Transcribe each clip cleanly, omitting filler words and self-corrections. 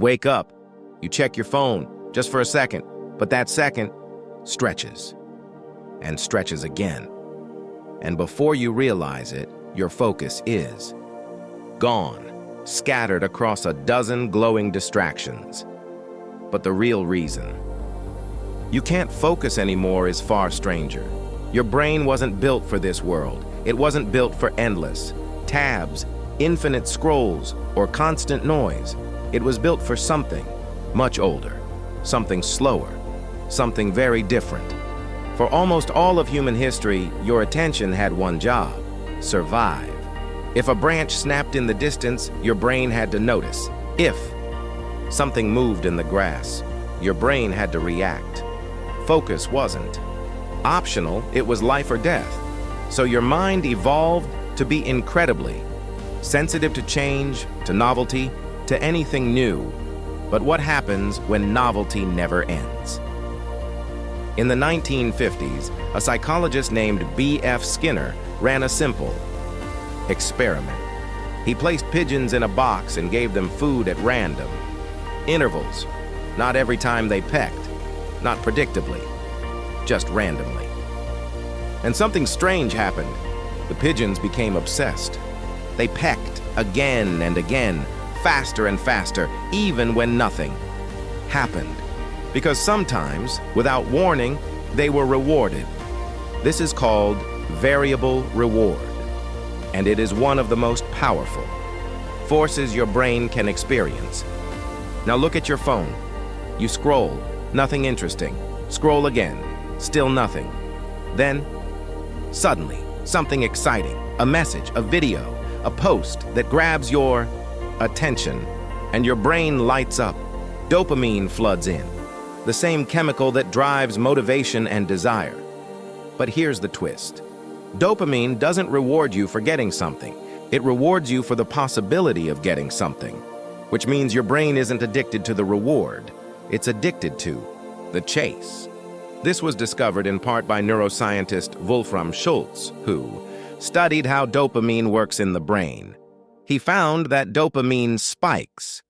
wake up, you check your phone just for a second, but that second stretches and stretches again. And before you realize it, your focus is gone, scattered across a dozen glowing distractions. But the real reason you can't focus anymore is far stranger. Your brain wasn't built for this world. It wasn't built for endless tabs, infinite scrolls, or constant noise. It was built for something much older, something slower, something very different. For almost all of human history, your attention had one job: survive. If a branch snapped in the distance, your brain had to notice. If something moved in the grass, your brain had to react. Focus wasn't optional, it was life or death. So your mind evolved to be incredibly sensitive to change, to novelty, to anything new. But what happens when novelty never ends? In the 1950s, a psychologist named B.F. Skinner ran a simple experiment. He placed pigeons in a box and gave them food at random intervals, not every time they pecked, not predictably, just randomly. And something strange happened. The pigeons became obsessed. They pecked again and again, faster and faster, even when nothing happened. Because sometimes, without warning, they were rewarded. This is called variable reward, and it is one of the most powerful forces your brain can experience. Now look at your phone. You scroll, nothing interesting. Scroll again, still nothing. Then, suddenly, something exciting, a message, a video, a post that grabs your attention, and your brain lights up. Dopamine floods in, the same chemical that drives motivation and desire. But here's the twist. Dopamine doesn't reward you for getting something. It rewards you for the possibility of getting something, which means your brain isn't addicted to the reward. It's addicted to the chase. This was discovered in part by neuroscientist Wolfram Schultz, who studied how dopamine works in the brain. He found that dopamine spikes,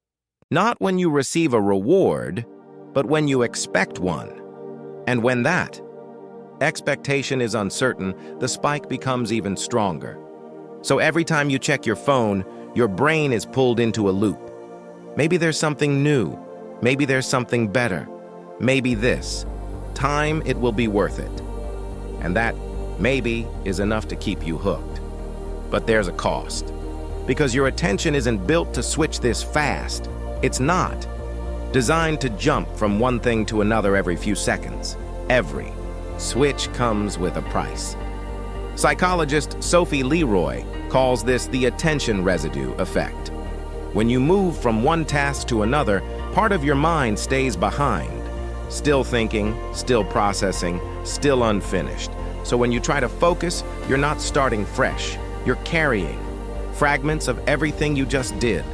not when you receive a reward, but when you expect one. And when that expectation is uncertain, the spike becomes even stronger. So every time you check your phone, your brain is pulled into a loop. Maybe there's something new. Maybe there's something better. Maybe this time it will be worth it. And that maybe is enough to keep you hooked. But there's a cost. Because your attention isn't built to switch this fast. It's not designed to jump from one thing to another every few seconds. Every switch comes with a price. Psychologist Sophie Leroy calls this the attention residue effect. When you move from one task to another, part of your mind stays behind, still thinking, still processing, still unfinished. So when you try to focus, you're not starting fresh. You're carrying fragments of everything you just did.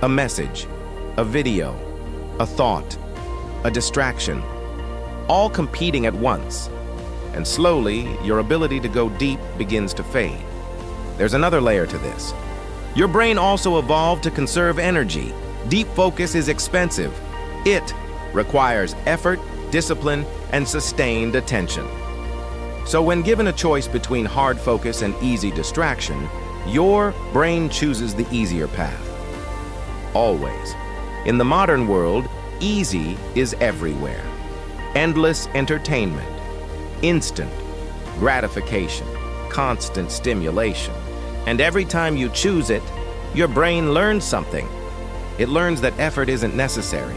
A message, a video, a thought, a distraction, all competing at once. And slowly, your ability to go deep begins to fade. There's another layer to this. Your brain also evolved to conserve energy. Deep focus is expensive. It requires effort, discipline, and sustained attention. So when given a choice between hard focus and easy distraction, your brain chooses the easier path. Always. In the modern world, easy is everywhere. Endless entertainment, instant gratification, constant stimulation. And every time you choose it, your brain learns something. It learns that effort isn't necessary.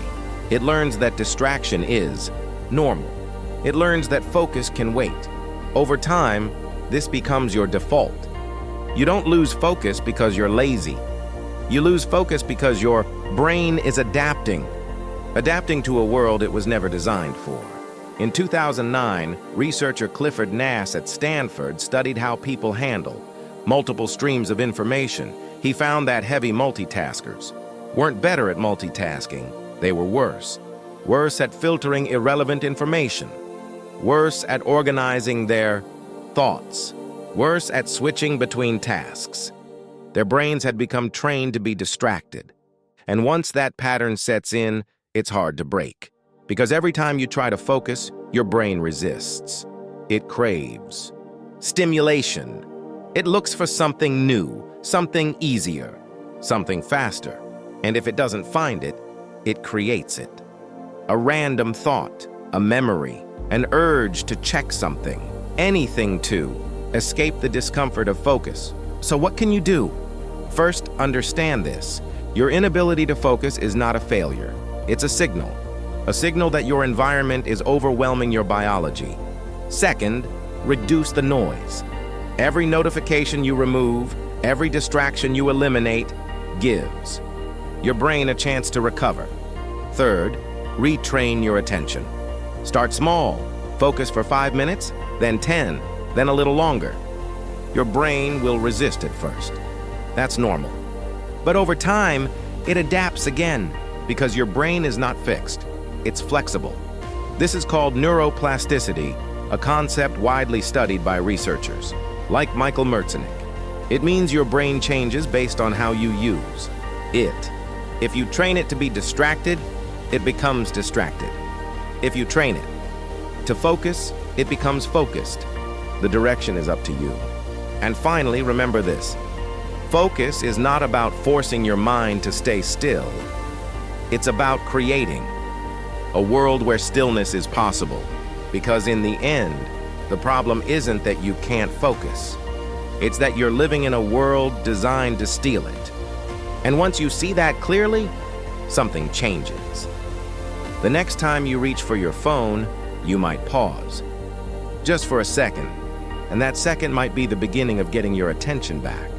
It learns that distraction is normal. It learns that focus can wait. Over time, this becomes your default. You don't lose focus because you're lazy. You lose focus because your brain is adapting to a world it was never designed for. In 2009, researcher Clifford Nass at Stanford studied how people handle multiple streams of information. He found that heavy multitaskers weren't better at multitasking, they were worse. Worse at filtering irrelevant information, worse at organizing their thoughts, worse at switching between tasks. Their brains had become trained to be distracted. And once that pattern sets in, it's hard to break. Because every time you try to focus, your brain resists. It craves stimulation. It looks for something new, something easier, something faster. And if it doesn't find it, it creates it. A random thought, a memory, an urge to check something, anything to escape the discomfort of focus. So what can you do? First, understand this. Your inability to focus is not a failure. It's a signal that your environment is overwhelming your biology. Second, reduce the noise. Every notification you remove, every distraction you eliminate, gives your brain a chance to recover. Third, retrain your attention. Start small. Focus for 5 minutes, then 10, then a little longer. Your brain will resist at first. That's normal. But over time, it adapts again because your brain is not fixed. It's flexible. This is called neuroplasticity, a concept widely studied by researchers, like Michael Merzenich. It means your brain changes based on how you use it. If you train it to be distracted, it becomes distracted. If you train it to focus, it becomes focused. The direction is up to you. And finally, remember this. Focus is not about forcing your mind to stay still. It's about creating a world where stillness is possible. Because in the end, the problem isn't that you can't focus. It's that you're living in a world designed to steal it. And once you see that clearly, something changes. The next time you reach for your phone, you might pause. Just for a second. And that second might be the beginning of getting your attention back.